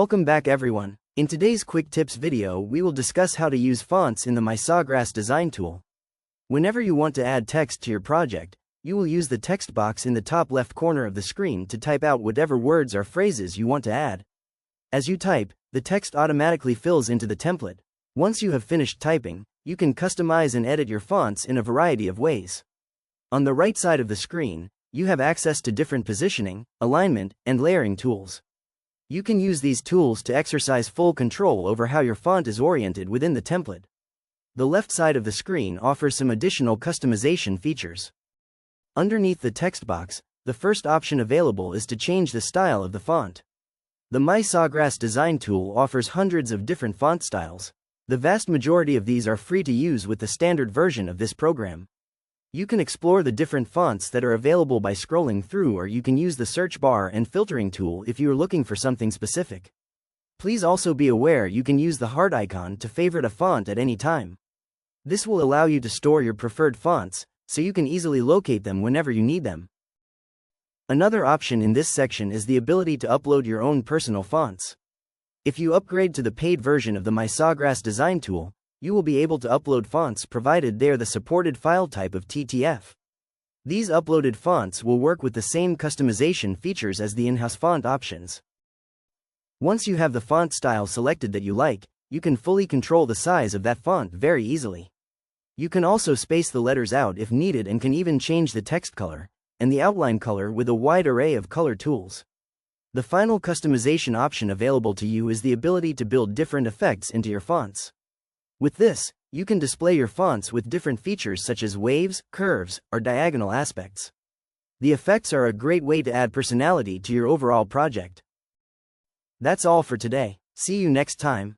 Welcome back everyone. In today's quick tips video we will discuss how to use fonts in the MySawgrass design tool. Whenever you want to add text to your project, you will use the text box in the top left corner of the screen to type out whatever words or phrases you want to add. As you type, the text automatically fills into the template. Once you have finished typing, you can customize and edit your fonts in a variety of ways. On the right side of the screen, you have access to different positioning, alignment, and layering tools. You can use these tools to exercise full control over how your font is oriented within the template. The left side of the screen offers some additional customization features. Underneath the text box, the first option available is to change the style of the font. The MySawgrass design tool offers hundreds of different font styles. The vast majority of these are free to use with the standard version of this program. You can explore the different fonts that are available by scrolling through, or you can use the search bar and filtering tool if you are looking for something specific. Please also be aware you can use the heart icon to favorite a font at any time. This will allow you to store your preferred fonts, so you can easily locate them whenever you need them. Another option in this section is the ability to upload your own personal fonts. If you upgrade to the paid version of the MySawgrass design tool, you will be able to upload fonts provided they are the supported file type of TTF. These uploaded fonts will work with the same customization features as the in-house font options. Once you have the font style selected that you like, you can fully control the size of that font very easily. You can also space the letters out if needed and can even change the text color and the outline color with a wide array of color tools. The final customization option available to you is the ability to build different effects into your fonts. With this, you can display your fonts with different features such as waves, curves, or diagonal aspects. The effects are a great way to add personality to your overall project. That's all for today. See you next time.